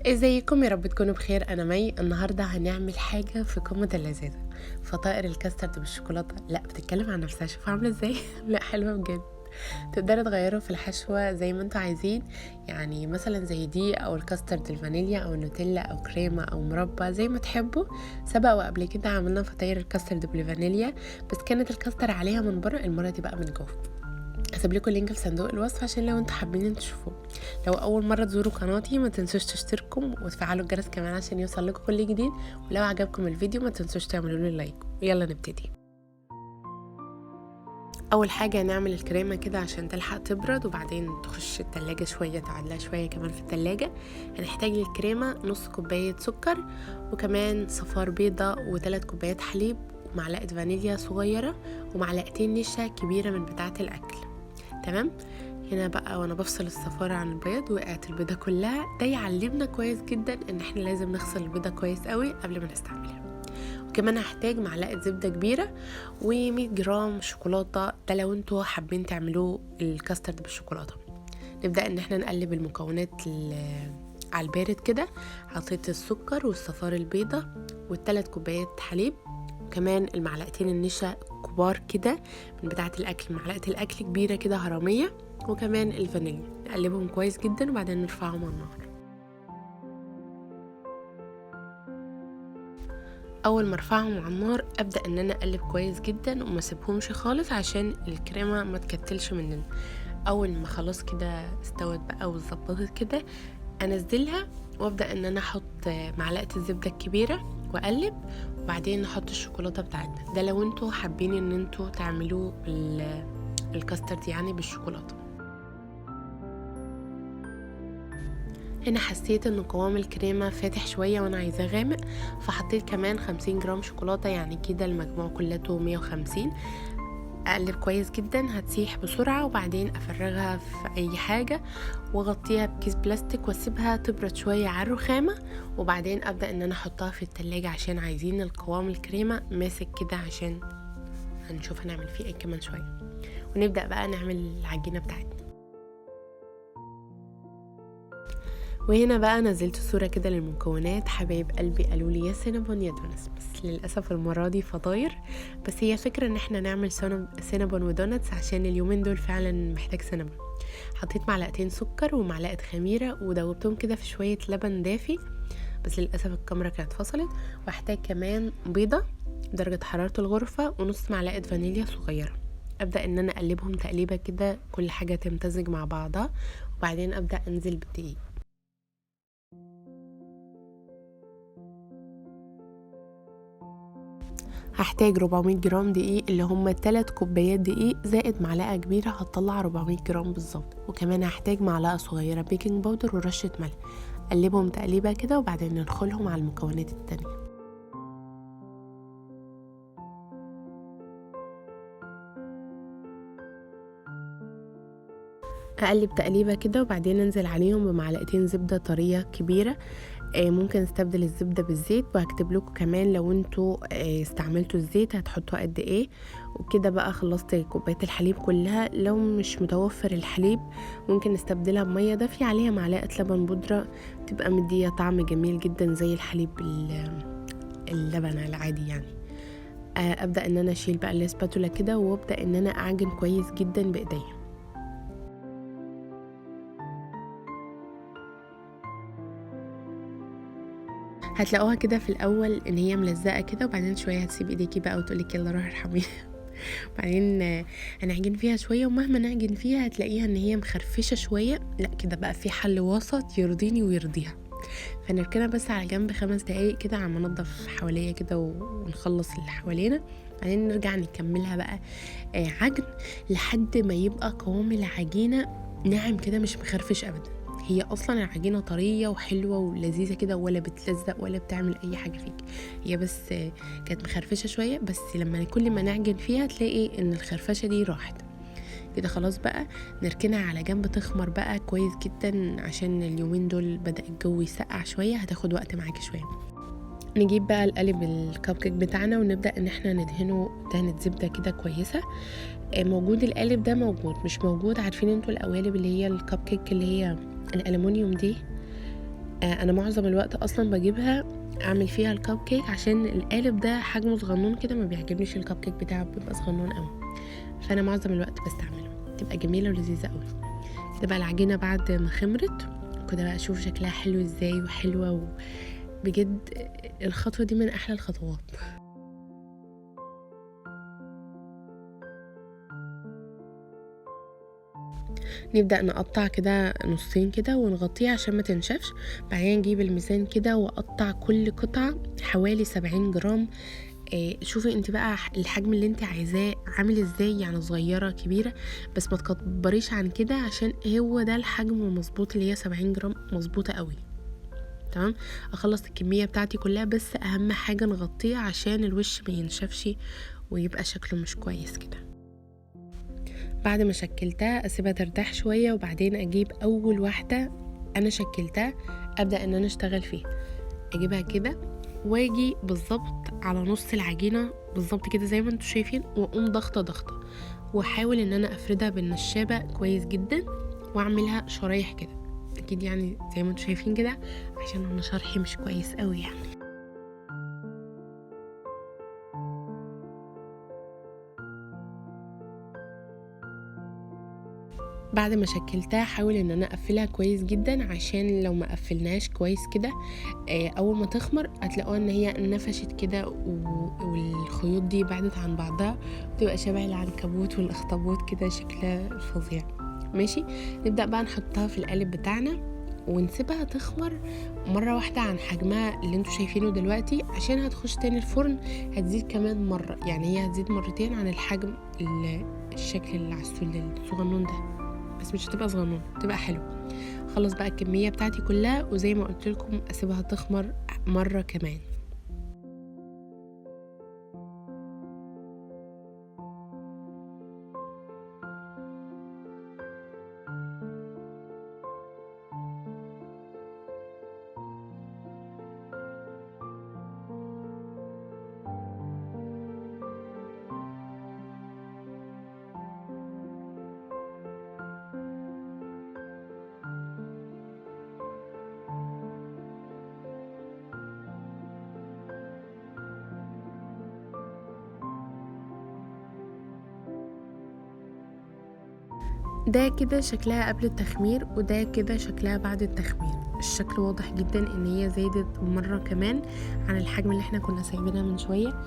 ازيكم؟ يا رب تكونوا بخير. انا مي. النهارده هنعمل حاجه في قمه اللذاذه، فطائر الكاسترد بالشوكولاته. لا، بتتكلم عن نفسها. شوف عامله ازاي. لا، حلوه بجد. تقدروا تغيروا في الحشوه زي ما انتوا عايزين، يعني مثلا زي دي او الكاسترد الفانيليا او النوتيلا او كريمه او مربى زي ما تحبوا. سبق وقبل كده عملنا فطاير الكاسترد بالفانيليا، بس كانت الكاستر عليها من بره، المره دي بقى من جوه. هسيب لكم اللينك في صندوق الوصف عشان لو انتوا حابين تشوفوه. لو اول مره تزوروا قناتي ما تنسوش تشتركوا وتفعلوا الجرس كمان عشان يوصل لكم كل جديد، ولو عجبكم الفيديو ما تنسوش تعملوا له لايك. ويلا نبتدي. اول حاجه نعمل الكريمه كده عشان تلحق تبرد وبعدين تخش التلاجة شويه، تقعد لها شويه كمان في التلاجة. هنحتاج للكريمه نص كوبايه سكر، وكمان صفار بيضه، و3 كوبايات حليب، ومعلقه فانيليا صغيره، ومعلقتين نشا كبيره من بتاعه الاكل. تمام. هنا بقى وانا بفصل الصفارة عن البيض وقعت البيضة كلها. ده يعلمنا كويس جدا ان احنا لازم نغسل البيضة كويس قوي قبل ما نستعملها. وكمان هحتاج معلقة زبدة كبيرة و100 جرام شوكولاتة، ده لو انتوا حابين تعملوه الكاسترد بالشوكولاتة. نبدأ ان احنا نقلب المكونات على البارد كده. حطيت السكر والصفار البيضة و3 كوبايات حليب، وكمان المعلقتين النشا كبار كده من بتاعة الأكل، معلقة الأكل كبيرة كده هرمية، وكمان الفانيليا. نقلبهم كويس جدا وبعدين نرفعهم على النار. اول ما ارفعهم على النار ابدا ان انا اقلب كويس جدا وما اسيبهمش خالص عشان الكريمه ما تكتلش مننا. اول ما خلاص كده استوت بقى واتظبطت كده، انزلها وابدا ان انا احط معلقه الزبده الكبيره واقلب، وبعدين نحط الشوكولاته بتاعتنا. ده لو انتوا حابين ان انتوا تعملوه الكاسترد يعني بالشوكولاته. هنا حسيت ان قوام الكريمه فاتح شويه وانا عايزاه غامق، فحطيت كمان 50 جرام شوكولاته، يعني كده المجموع كلته 150. اقلب كويس جدا، هتسيح بسرعه، وبعدين افرغها في اي حاجه واغطيها بكيس بلاستيك واسيبها تبرد شويه على الرخامه، وبعدين ابدا ان انا احطها في التلاجة عشان عايزين القوام الكريمه ماسك كده، عشان هنشوف هنعمل فيه ايه كمان شويه. ونبدا بقى نعمل العجينه بتاعتنا. وهنا بقى نزلت صورة كده للمكونات. حبايب قلبي قالوا لي يا سينابون يا دونتس، بس للأسف المرة دي فطاير. بس هي فكرة ان احنا نعمل سينابون ودونتس عشان اليومين دول فعلا محتاج سينابون. حطيت معلقتين سكر ومعلقة خميرة ودوبتهم كده في شوية لبن دافي، بس للأسف الكاميرا كانت فصلت. واحتاج كمان بيضة درجة حرارة الغرفة ونص معلقة فانيليا صغيرة. ابدأ ان انا اقلبهم تقليبة كده كل حاجة تمتزج مع بعضها، وبعدين ابدأ انزل بالدقيق. هحتاج 400 جرام دقيق، اللي هم 3 كوبايات دقيق زائد معلقة كبيرة، هتطلع 400 جرام بالظبط. وكمان هحتاج معلقة صغيرة بيكنج باودر ورشة ملح. قلبهم تقليبة كده وبعدين ندخلهم على المكونات التانية. اقلب تقليبه كده وبعدين انزل عليهم بمعلقتين زبده طريه كبيره. ممكن استبدل الزبده بالزيت، وهكتب لكم كمان لو انتوا استعملتوا الزيت هتحطوا قد ايه. وكده بقى خلصت كوبايه الحليب كلها. لو مش متوفر الحليب ممكن نستبدلها بميه دافيه عليها معلقه لبن بودره، تبقى مديه طعم جميل جدا زي الحليب اللبن العادي يعني. ابدا ان انا اشيل بقى الاسباتولا كده وابدا ان انا اعجن كويس جدا بايديا. هتلاقوها كده في الاول ان هي ملزقه كده، وبعدين شويه هتسيب ايديكي بقى وتقولك يلا روحي ارحميني. بعدين هنعجن فيها شويه، ومهما نعجن فيها هتلاقيها ان هي مخرفشه شويه. لا كده بقى في حل وسط يرضيني ويرضيها. فنركنها بس على جنب 5 دقايق كده على ما ننضف حواليها كده ونخلص اللي حوالينا. بعدين نرجع نكملها بقى عجن لحد ما يبقى قوام العجينه ناعم كده، مش مخرفش ابدا. هي اصلا العجينه طريه وحلوه ولذيذه كده، ولا بتلزق ولا بتعمل اي حاجه فيك. هي بس كانت مخرفشه شويه، بس لما كل ما نعجن فيها تلاقي ان الخرفشه دي راحت كده. خلاص بقى نركنها على جنب تخمر بقى كويس جدا، عشان اليومين دول بدأ الجو يسقع شويه، هتاخد وقت معاكي شويه. نجيب بقى القالب الكب كيك بتاعنا ونبدأ ان احنا ندهنه دهنة زبدة كده كويسة. موجود القالب ده، موجود مش موجود عارفين انتوا القوالب اللي هي الكب كيك اللي هي الألمونيوم دي، انا معظم الوقت اصلا بجيبها اعمل فيها الكب كيك، عشان القالب ده حجمه صغنون كده ما بيعجبنيش، الكب كيك بتاعه بيبقى صغنون قوي، فانا معظم الوقت بستعمله، تبقى جميله ولذيذه قوي. ده بقى العجينه بعد ما خمرت كده بقى، اشوف شكلها حلو ازاي وحلوه بجد الخطوه دي من احلى الخطوات. نبدأ نقطع كده نصين كده ونغطيه عشان ما تنشفش. بعدين نجيب الميزان كده واقطع كل قطعة حوالي 70 جرام. شوفي انت بقى الحجم اللي انت عايزاه عامل ازاي، يعني صغيرة كبيرة، بس ما تكبريش عن كده، عشان هو ده الحجم المظبوط اللي هي 70 جرام مظبوطة قوي. تمام، اخلص الكمية بتاعتي كلها، بس اهم حاجة نغطيه عشان الوش ما ينشفش ويبقى شكله مش كويس كده. بعد ما شكلتها اسيبها ترتاح شوية، وبعدين اجيب اول واحدة انا شكلتها ابدأ ان انا اشتغل فيها. اجيبها كده واجي بالظبط على نص العجينة بالظبط كده زي ما انتوا شايفين، واقوم ضغطة واحاول ان انا افردها بالنشابة كويس جدا، واعملها شرايح كده اكيد يعني زي ما انتوا شايفين كده، عشان انا شرحي مش كويس قوي يعني. بعد ما شكلتها حاول ان انا اقفلها كويس جدا، عشان لو ما قفلناش كويس كده اول ما تخمر هتلاقوها ان هي نفشت كده والخيوط دي بعدت عن بعضها، وتبقى شبه العنكبوت والاخطبوط كده، شكلها فظيع. ماشي، نبدأ بقى نحطها في القالب بتاعنا ونسيبها تخمر مرة واحدة عن حجمها اللي انتوا شايفينه دلوقتي، عشان هتخش تاني الفرن هتزيد كمان مرة، يعني هي هتزيد مرتين عن الحجم الشكل العسول الصغنون ده، بس مش هتبقى صغنون، تبقى حلو. خلص بقى الكمية بتاعتي كلها، وزي ما قلت لكم اسيبها تخمر مرة كمان. ده كده شكلها قبل التخمير، وده كده شكلها بعد التخمير. الشكل واضح جدا ان هي زادت مرة كمان عن الحجم اللي احنا كنا سايبينها من شوية.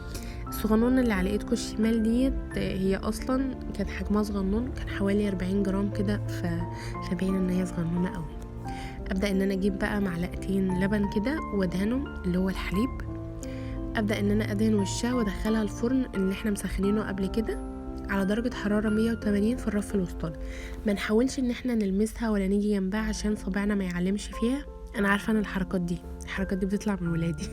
الصغنون اللي على ايدكم الشمال ديت هي اصلا كان حجمها صغنون، كان حوالي 40 جرام كده، فباين ان هي صغنونة قوي. ابدأ ان انا اجيب بقى معلقتين لبن كده وادهنه اللي هو الحليب، ابدأ ان انا ادهن وشها وادخلها الفرن اللي احنا مسخنينه قبل كده على درجة حرارة 180 في الرف الوسطاني. ما نحاولش ان احنا نلمسها ولا نيجي جنبها عشان صباعنا ما يعلمش فيها. انا عارفة ان الحركات دي بتطلع من ولادي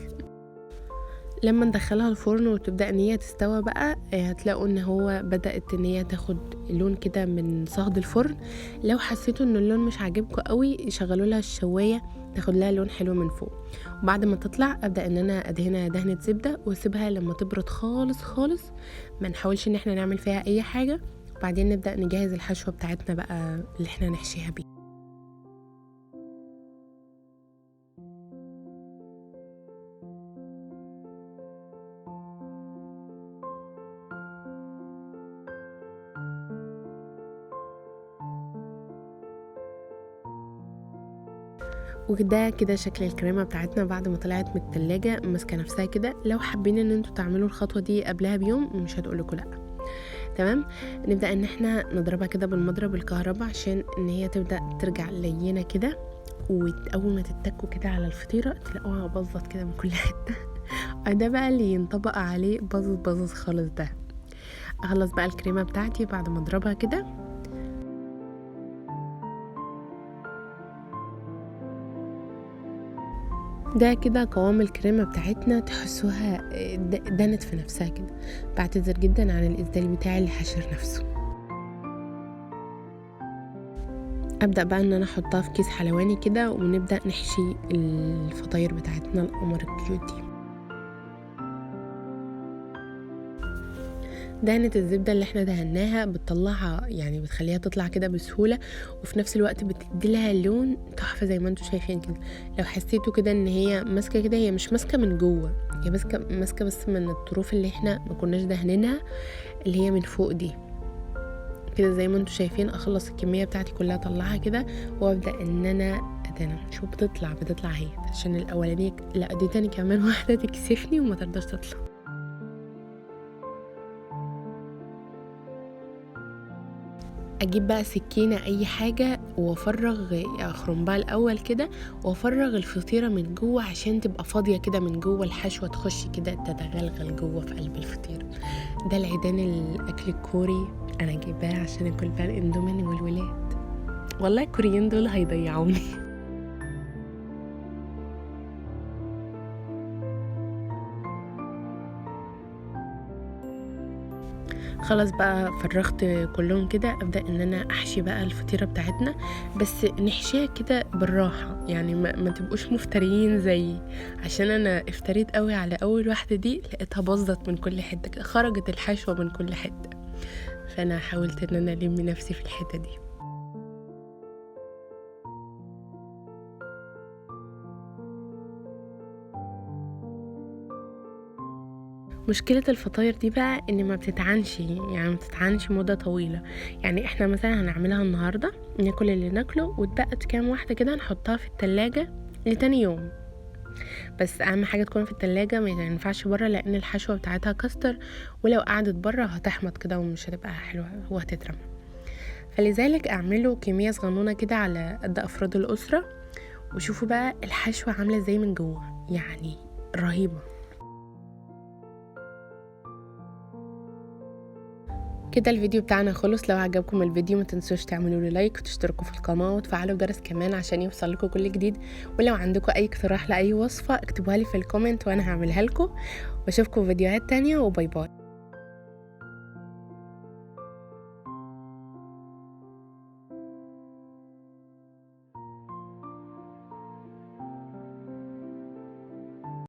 لما ندخلها الفرن وتبدأ ان هي تستوى بقى هتلاقوا ان هو بدأت ان هي تاخد لون كده من صهد الفرن. لو حسيتوا ان اللون مش عاجبكم قوي شغلوا لها الشواية تاخد لها لون حلو من فوق. وبعد ما تطلع ابدأ ان انا ادهنها دهنة زبدة واسيبها لما تبرد خالص، ما نحاولش ان احنا نعمل فيها اي حاجة. وبعدين نبدأ نجهز الحشوة بتاعتنا بقى اللي احنا نحشيها بيه. وده كده شكل الكريمه بتاعتنا بعد ما طلعت من التلاجة ماسكه نفسها كده. لو حابين ان انتوا تعملوا الخطوه دي قبلها بيوم مش هتقولكوا لا. تمام، نبدا ان احنا نضربها كده بالمضرب الكهرباء عشان ان هي تبدا ترجع لينه كده، واول ما تتكوا كده على الفطيره تلاقوها باظت كده من كل حته ده بقى اللي ينطبق عليه باظت خالص. ده اخلص بقى الكريمه بتاعتي بعد ما اضربها كده. ده كده قوام الكريمة بتاعتنا، تحسوها دنت في نفسها كده. بعتذر جدا عن الإسدال بتاعي اللي حشر نفسه. أبدأ بقى ان انا احطها في كيس حلواني كده ونبدأ نحشي الفطاير بتاعتنا القمر الكيوت دي. دهنة الزبدة اللي احنا دهناها بتطلعها، يعني بتخليها تطلع كده بسهولة، وفي نفس الوقت بتديلها لون تحفة زي ما انتوا شايفين كده. لو حسيتوا كده ان هي ماسكة كده، هي مش ماسكة من جوه، هي ماسكة بس من الطروف اللي احنا ما كناش دهنينها، اللي هي من فوق دي كده زي ما انتوا شايفين. اخلص الكمية بتاعتي كلها اطلعها كده وابدأ ان انا ادهنها. شوف بتطلع اهي، عشان الاولانية لا دي تاني كمان واحدة تكسفني وما ترضاش تطلع. اجيب بقى سكينة اي حاجة وافرغ، اخرم بقى الاول كده وافرغ الفطيرة من جوه عشان تبقى فاضية كده من جوه، الحشوة تخش كده تتغلغل جوه في قلب الفطيرة. ده العيدان الاكل الكوري، انا جايباه عشان اكل بقى الاندومي والولاد. والله الكوريين دول هيضيعوني. خلاص بقى فرغت كلهم كده، ابدا ان انا احشي بقى الفطيره بتاعتنا، بس نحشيها كده بالراحه، يعني ما تبقوش مفتريين زيي، عشان انا افتريت قوي على اول واحده دي، لقيتها باظت من كل حته كده، خرجت الحشوه من كل حته، فانا حاولت ان انا الم نفسي في الحته دي. مشكلة الفطاير دي بقى ان ما بتتعنش، يعني ما بتتعنش مدة طويلة. يعني احنا مثلا هنعملها النهاردة ناكل اللي ناكله، واتبقت كام واحدة كده نحطها في التلاجة لتاني يوم. بس اهم حاجة تكون في التلاجة، ما ينفعش برا، لان الحشوة بتاعتها كاستر، ولو قعدت برا هتحمض كده ومش هتبقى حلوة وهتترمى. فلذلك اعملوا كمية صغنونة كده على قد افراد الاسرة، وشوفوا بقى الحشوة عاملة ازاي من جوه، يعني رهيبة. كده الفيديو بتاعنا خلص. لو عجبكم الفيديو ما تنسوش تعملوا لي لايك وتشتركوا في القناة وتفعلوا الجرس كمان عشان يوصل لكم كل جديد. ولو عندكم اي اقتراح لاي وصفة اكتبوها لي في الكومنت وانا هعملها لكم. واشوفكم في فيديوهات تانية، وباي باي.